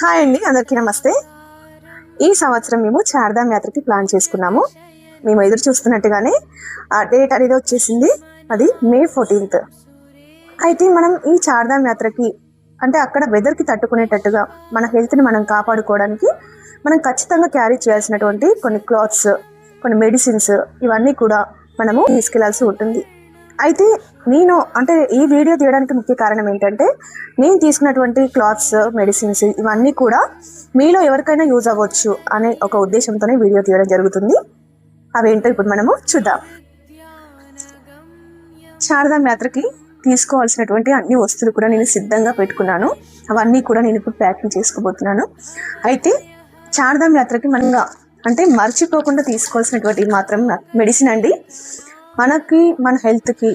Hi అండి, అందరికీ నమస్తే. ఈ సంవత్సరం మేము చార్ధామ్ యాత్రకి ప్లాన్ చేసుకున్నాము. మేము ఎదురు చూస్తున్నట్టుగానే ఆ డేట్ అనేది వచ్చేసింది. అది May 14th. అయితే మనం ఈ చార్ధామ్ యాత్రకి అంటే అక్కడ వెదర్కి తట్టుకునేటట్టుగా మన హెల్త్ని మనం కాపాడుకోవడానికి మనం ఖచ్చితంగా క్యారీ చేయాల్సినటువంటి కొన్ని క్లాత్స్, కొన్ని మెడిసిన్స్, ఇవన్నీ కూడా మనము తీసుకెళ్లాల్సి ఉంటుంది. అయితే నేను అంటే ఈ వీడియో తీయడానికి ముఖ్య కారణం ఏంటంటే, నేను తీసుకున్నటువంటి క్లాత్స్, మెడిసిన్స్ ఇవన్నీ కూడా మీలో ఎవరికైనా యూజ్ అవ్వచ్చు అనే ఒక ఉద్దేశంతోనే వీడియో తీయడం జరుగుతుంది. అవేంటో ఇప్పుడు మనము చూద్దాం. చార్ధామ్ యాత్రకి తీసుకోవాల్సినటువంటి అన్ని వస్తువులు కూడా నేను సిద్ధంగా పెట్టుకున్నాను. అవన్నీ కూడా నేను ఇప్పుడు ప్యాకింగ్ చేసుకోబోతున్నాను. అయితే చార్ధామ్ యాత్రకి మనగా అంటే మర్చిపోకుండా తీసుకోవాల్సినటువంటి మాత్రం మెడిసిన్ అండి. మనకి మన హెల్త్కి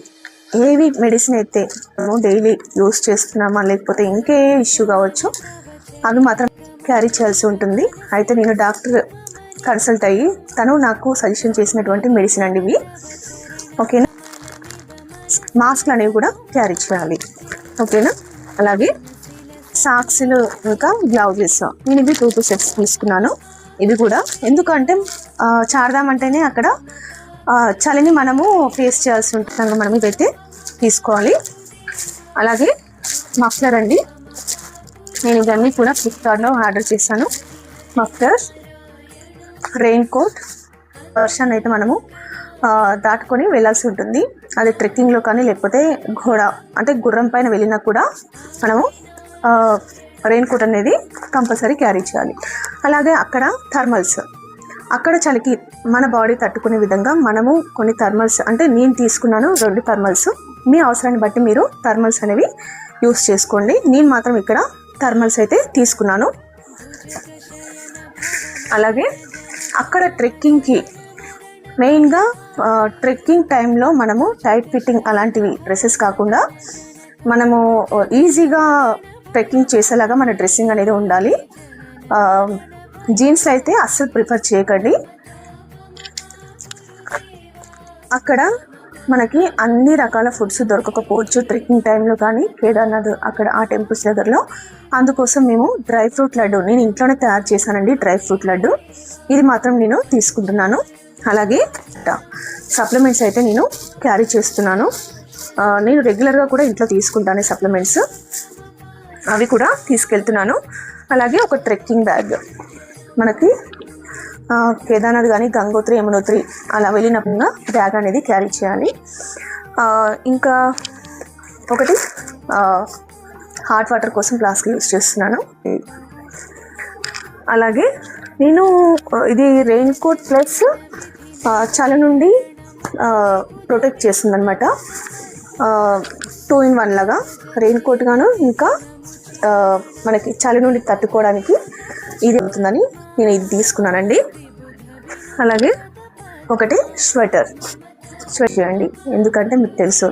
ఏవి మెడిసిన్ అయితే మనము డైలీ యూస్ చేస్తున్నామా, లేకపోతే ఇంకే ఇష్యూ కావచ్చు, అవి మాత్రం క్యారీ చేయాల్సి ఉంటుంది. అయితే నేను డాక్టర్ కన్సల్ట్ అయ్యి తను నాకు సజెషన్ చేసినటువంటి మెడిసిన్ అండి ఇవి. ఓకేనా. మాస్క్లు అనేవి కూడా క్యారీ చేయాలి. ఓకేనా. అలాగే సాక్స్లు, ఇంకా గ్లౌజెస్, నేను ఇవి 2 sets తీసుకున్నాను. ఇవి కూడా ఎందుకంటే చార్ధామ్ అంటేనే అక్కడ చలిని మనము ఫేస్ చేయాల్సి ఉంటుంది. మనం ఇదైతే తీసుకోవాలి. అలాగే మఫ్లర్ అండి, నేను ఇవన్నీ కూడా ఫ్లిప్కార్ట్లో ఆర్డర్ చేశాను. మఫ్లర్, రెయిన్ కోట్, వర్షాన్ని అయితే మనము దాటుకొని వెళ్ళాల్సి ఉంటుంది. అది ట్రెక్కింగ్లో కానీ లేకపోతే ఘోడ అంటే గుర్రం పైన వెళ్ళినా కూడా మనము రెయిన్ కోట్ అనేది కంపల్సరీ క్యారీ చేయాలి. అలాగే అక్కడ థర్మల్స్, అక్కడ చలికి మన బాడీ తట్టుకునే విధంగా మనము కొన్ని థర్మల్స్, అంటే నేను తీసుకున్నాను 2 థర్మల్స్. మీ అవసరాన్ని బట్టి మీరు థర్మల్స్ అనేవి యూస్ చేసుకోండి. నేను మాత్రం ఇక్కడ థర్మల్స్ అయితే తీసుకున్నాను. అలాగే అక్కడ ట్రెక్కింగ్కి మెయిన్గా ట్రెక్కింగ్ టైంలో మనము టైట్ ఫిట్టింగ్ అలాంటివి డ్రెస్సెస్ కాకుండా మనము ఈజీగా ట్రెక్కింగ్ చేసేలాగా మన డ్రెస్సింగ్ అనేది ఉండాలి. జీన్స్ అయితే అస్సలు ప్రిఫర్ చేయకండి. అక్కడ మనకి అన్ని రకాల ఫుడ్స్ దొరకకపోవచ్చు ట్రెక్కింగ్ టైంలో కానీ కేదార్నాథ్ అక్కడ ఆ టెంపుల్స్ దగ్గరలో. అందుకోసం మేము డ్రై ఫ్రూట్ లడ్డు నేను ఇంట్లోనే తయారు చేశానండి. డ్రై ఫ్రూట్ లడ్డు ఇది మాత్రం నేను తీసుకుంటున్నాను. అలాగే సప్లిమెంట్స్ అయితే నేను క్యారీ చేస్తున్నాను. నేను రెగ్యులర్గా కూడా ఇంట్లో తీసుకుంటాను సప్లిమెంట్స్, అవి కూడా తీసుకెళ్తున్నాను. అలాగే ఒక ట్రెక్కింగ్ బ్యాగ్, మనకి కేదార్నాథ్ కానీ గంగోత్రి, యమునోత్రి అలా వెళ్ళినప్పుడు బ్యాగ్ అనేది క్యారీ చేయాలి. ఇంకా ఒకటి హాట్ వాటర్ కోసం ఫ్లాస్క్ యూస్ చేస్తున్నాను. అలాగే నేను ఇది రెయిన్ కోట్ ప్లస్ చలి నుండి ప్రొటెక్ట్ చేస్తుంది అనమాట. 2 in 1 లాగా రెయిన్ కోట్ గాను ఇంకా మనకి చలి నుండి తట్టుకోవడానికి ఇది అవుతుందని నేను ఇది తీసుకున్నానండి. అలాగే ఒకటి స్వెటర్ చేయండి, ఎందుకంటే మీకు తెలుసు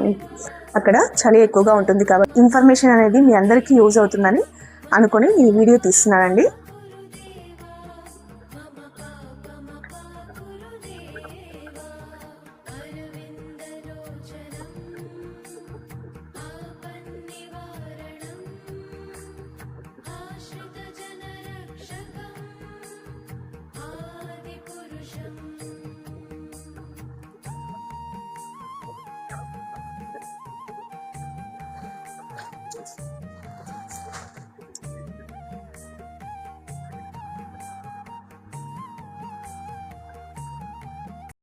అక్కడ చలి ఎక్కువగా ఉంటుంది కాబట్టి ఇన్ఫర్మేషన్ అనేది మీ అందరికీ యూజ్ అవుతుందని అనుకొని ఈ వీడియో తీస్తున్నానండి.